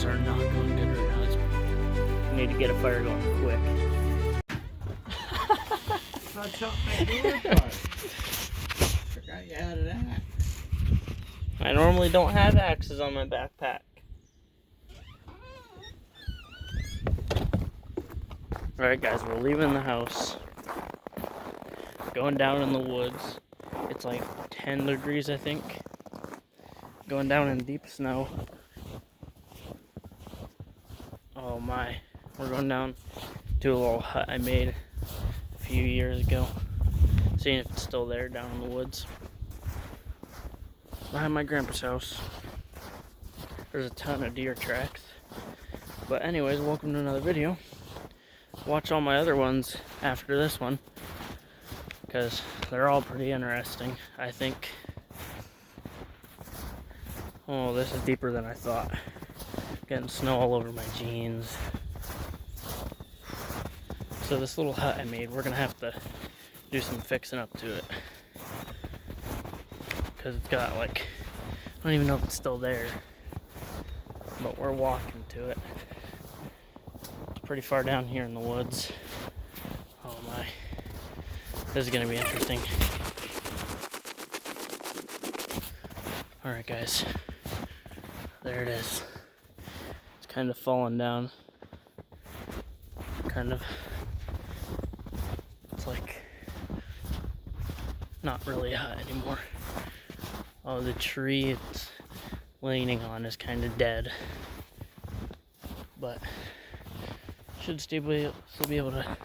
things are not going good right now. We need to get a fire going quick. Not something good, but forgot you had an axe. I normally don't have axes on my backpack. Alright guys, we're leaving the house. Going down in the woods. It's like 10 degrees, I think. Going down in deep snow. Oh my. We're going down to a little hut I made a few years ago. Seeing if it's still there down in the woods. Behind my grandpa's house. There's a ton of deer tracks. But anyways, welcome to another video. Watch all my other ones after this one, because they're all pretty interesting, I think. Oh, this is deeper than I thought. Getting snow all over my jeans. So this little hut I made, we're gonna have to do some fixing up to it, because it's got like, I don't even know if it's still there, but we're walking to it. It's pretty far down here in the woods. Oh my, this is gonna be interesting. Alright guys, there it is. It's kind of falling down. It's like not really hot anymore. Oh, the tree it's leaning on is kind of dead. But should still be able to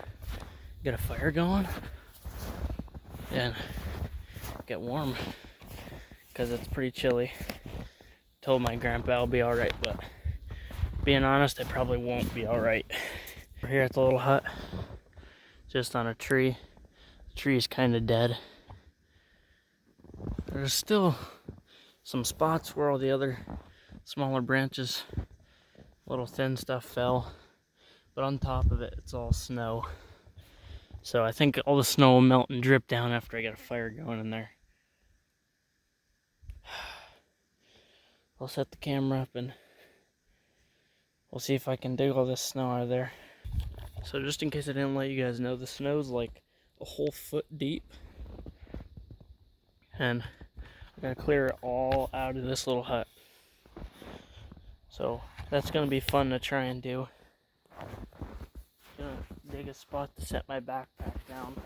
get a fire going and get warm, because it's pretty chilly. Told my grandpa I'll be alright, but being honest, I probably won't be alright. We're here at the little hut, just on a tree. The tree's kind of dead. There's still some spots where all the other smaller branches, little thin stuff fell, but on top of it, it's all snow. So I think all the snow will melt and drip down after I get a fire going in there. I'll set the camera up and we'll see if I can dig all this snow out of there. So just in case I didn't let you guys know, the snow's like a whole foot deep. And I gotta clear it all out of this little hut. So that's gonna be fun to try and do. Gonna dig a spot to set my backpack down.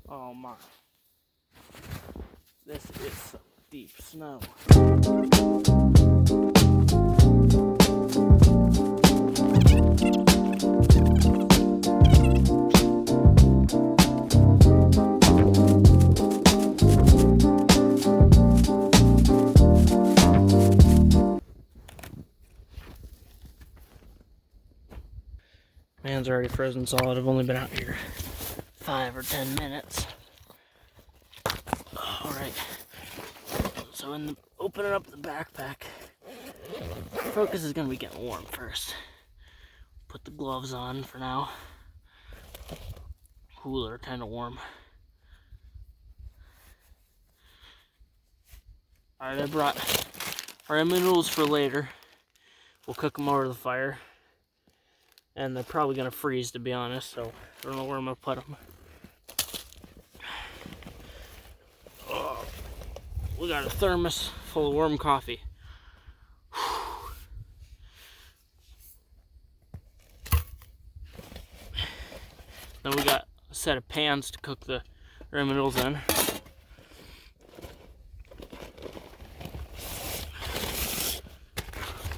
Oh my. This is some deep snow. Man's already frozen solid. I've only been out here 5 or 10 minutes. Alright. So opening up the backpack, focus is going to be getting warm first. Put the gloves on for now. Ooh, they're kind of warm. Alright, I brought ramen noodles for later. We'll cook them over the fire. And they're probably going to freeze, to be honest, so I don't know where I'm going to put them. Oh, we got a thermos full of warm coffee. Then we got a set of pans to cook the ramen noodles in.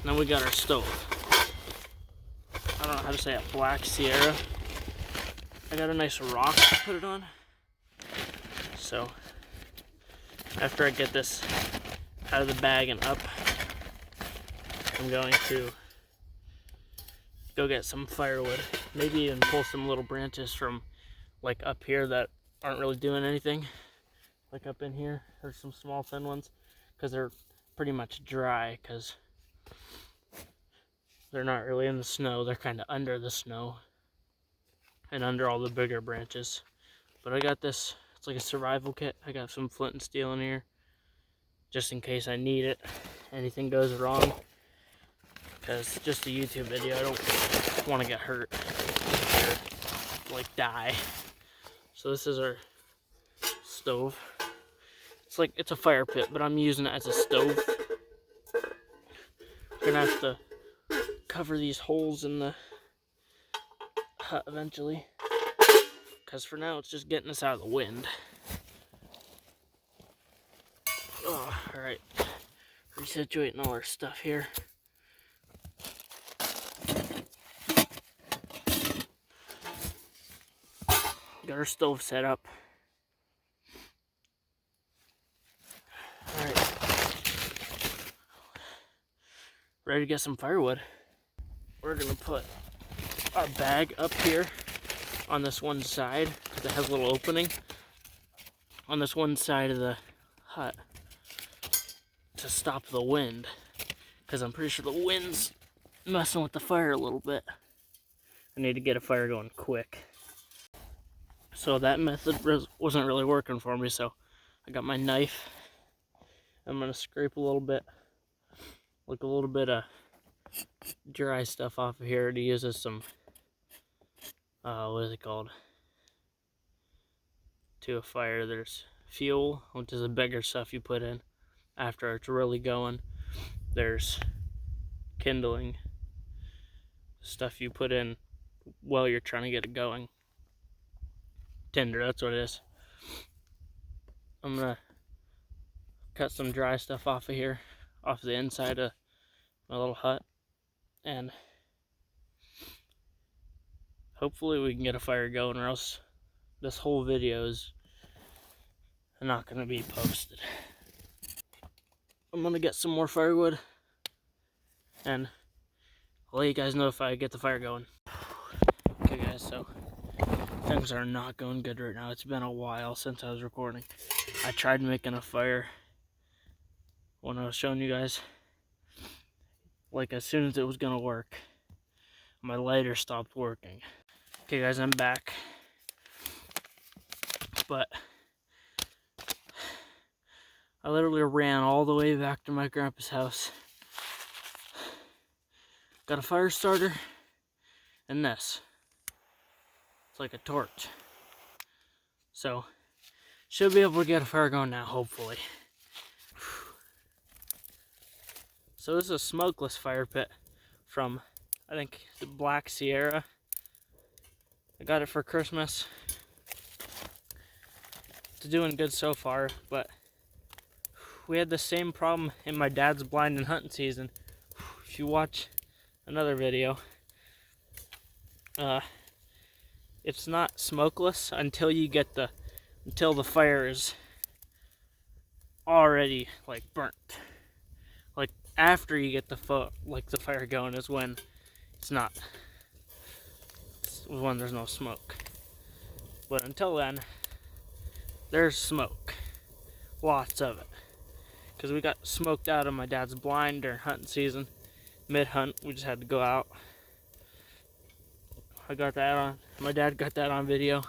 Then we got our stove. I don't know how to say it, Black Sierra. I got a nice rock to put it on. So, after I get this out of the bag and up, I'm going to go get some firewood. Maybe even pull some little branches from like up here that aren't really doing anything. Like up in here, there's some small thin ones, because they're pretty much dry, because they're not really in the snow, they're kind of under the snow and under all the bigger branches. But I got this, it's like a survival kit. I got some flint and steel in here just in case I need it. anything goes wrong. Because it's just a YouTube video, I don't want to get hurt or like die. So this is our stove. It's a fire pit, but I'm using it as a stove. We're gonna have to cover these holes in the hut eventually. Because for now, it's just getting us out of the wind. Oh, alright. Resituating all our stuff here. Got our stove set up. Alright. Ready to get some firewood. We're gonna put our bag up here on this one side, because it has a little opening on this one side of the hut to stop the wind, because I'm pretty sure the wind's messing with the fire a little bit. I need to get a fire going quick. So that method wasn't really working for me, so I got my knife. I'm gonna scrape a little bit of dry stuff off of here to use as some what is it called, to a fire. There's fuel, which is the bigger stuff you put in after it's really going. There's kindling, stuff you put in while you're trying to get it going. Tinder, that's what it is. I'm gonna cut some dry stuff off of here, off the inside of my little hut, and hopefully we can get a fire going, or else this whole video is not gonna be posted. I'm gonna get some more firewood, and I'll let you guys know if I get the fire going. Okay guys, so things are not going good right now. It's been a while since I was recording. I tried making a fire when I was showing you guys. Like as soon as it was gonna work, my lighter stopped working. Okay guys, I'm back. But I literally ran all the way back to my grandpa's house. Got a fire starter and this. It's like a torch. So, should be able to get a fire going now, hopefully. So this is a smokeless fire pit from, I think, the Black Sierra. I got it for Christmas. It's doing good so far, but we had the same problem in my dad's blind and hunting season. If you watch another video, it's not smokeless until the fire is already like burnt. Like after you get the fire going is when it's when there's no smoke. But until then, there's smoke, lots of it. Because we got smoked out of my dad's blind during hunting season. Mid-hunt, we just had to go out. I got that on, my dad got that on video.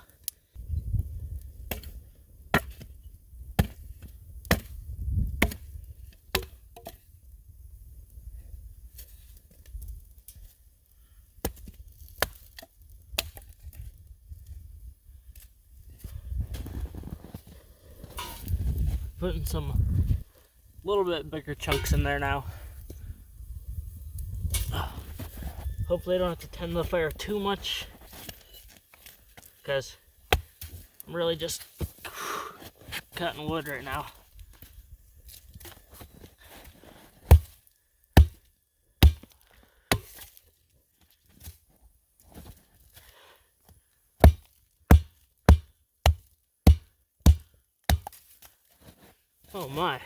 Putting some little bit bigger chunks in there now. Hopefully I don't have to tend the fire too much, because I'm really just cutting wood right now. Oh my.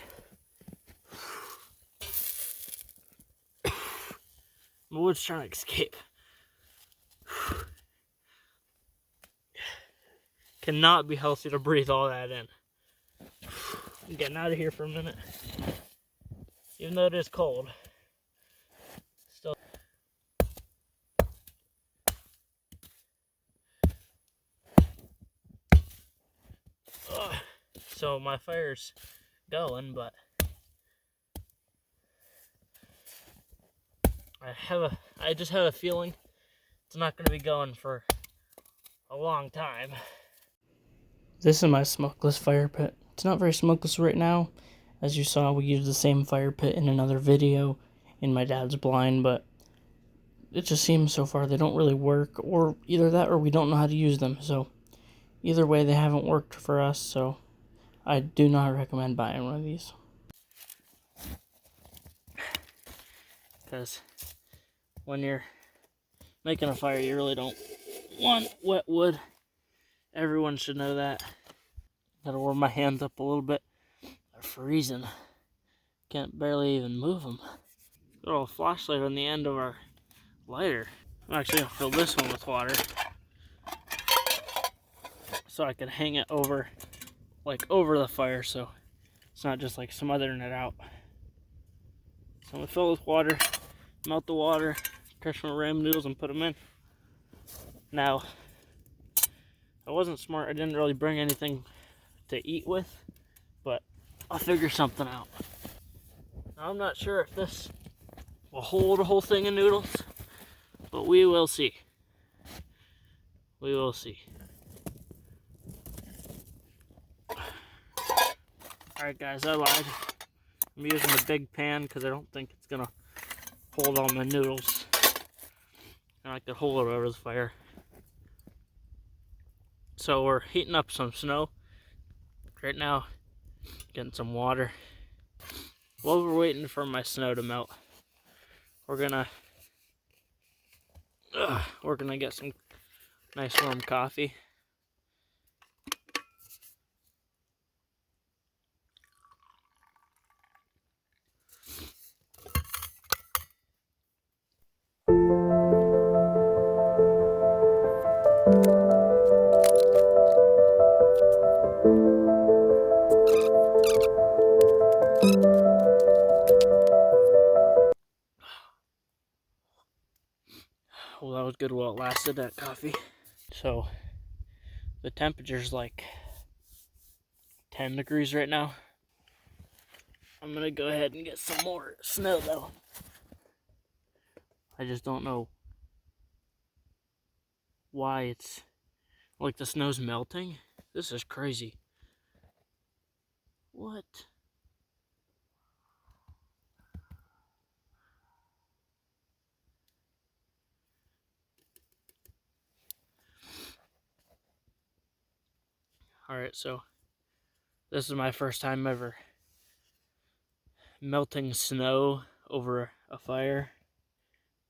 My wood's trying to escape. Cannot be healthy to breathe all that in. I'm getting out of here for a minute. Even though it is cold. Still. So my fire's going, but I just have a feeling it's not going to be going for a long time. This is my smokeless fire pit. It's not very smokeless right now. As you saw, we used the same fire pit in another video in my dad's blind, but it just seems so far they don't really work, or either that or we don't know how to use them. So either way, they haven't worked for us, so I do not recommend buying one of these. Because when you're making a fire, you really don't want wet wood. Everyone should know that. Gotta warm my hands up a little bit. They're freezing. Can't barely even move them. Got a little flashlight on the end of our lighter. I'm actually gonna fill this one with water so I can hang it over, like over the fire, so it's not just like smothering it out. So I'm gonna fill it with water, melt the water, crush my ramen noodles and put them in. Now, I wasn't smart. I didn't really bring anything to eat with, but I'll figure something out. Now, I'm not sure if this will hold a whole thing of noodles, but we will see. We will see. Alright guys, I lied. I'm using the big pan because I don't think it's going to hold all my noodles. And I could hold it over the fire. So we're heating up some snow right now, getting some water. While we're waiting for my snow to melt, we're gonna get some nice warm coffee. Well, that was good while it lasted, that coffee. So the temperature's like 10 degrees right now. I'm gonna go ahead and get some more snow though. I just don't know why it's like the snow's melting. This is crazy. What? Alright, so this is my first time ever melting snow over a fire.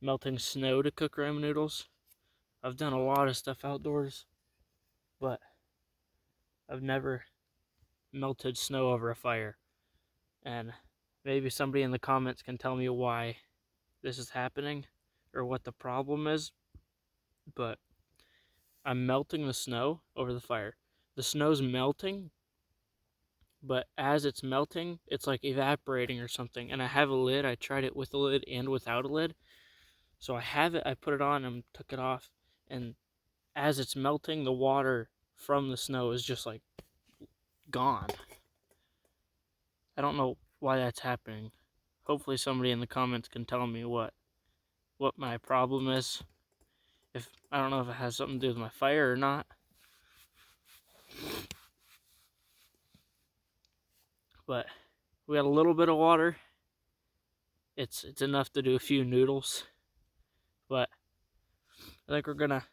Melting snow to cook ramen noodles. I've done a lot of stuff outdoors, but I've never melted snow over a fire. And maybe somebody in the comments can tell me why this is happening or what the problem is. But I'm melting the snow over the fire. The snow's melting, but as it's melting, it's like evaporating or something. And I have a lid. I tried it with a lid and without a lid. So I have it. I put it on and took it off. And as it's melting, the water from the snow is just like gone. I don't know why that's happening. Hopefully somebody in the comments can tell me what my problem is. If I don't know if it has something to do with my fire or not. But we got a little bit of water. It's enough to do a few noodles. But I think we're gonna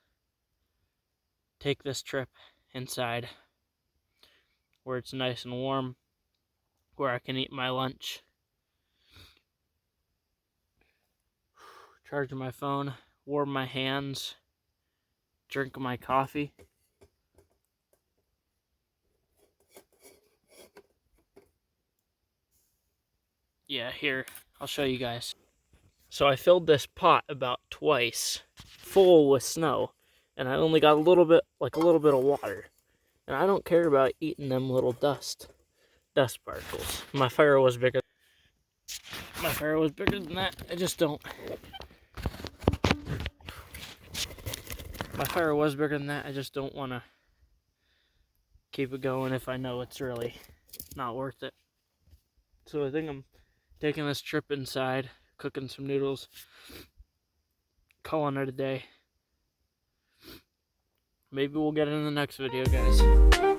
take this trip inside where it's nice and warm, where I can eat my lunch. Charge my phone, warm my hands, drink my coffee. Yeah, here, I'll show you guys. So I filled this pot about twice, full with snow, and I only got a little bit of water. And I don't care about eating them little dust particles. My fire was bigger than that. I just don't. My fire was bigger than that. I just don't want to keep it going if I know it's really not worth it. So I think I'm taking this trip inside cooking some noodles, calling it a day. Maybe we'll get it in the next video, guys.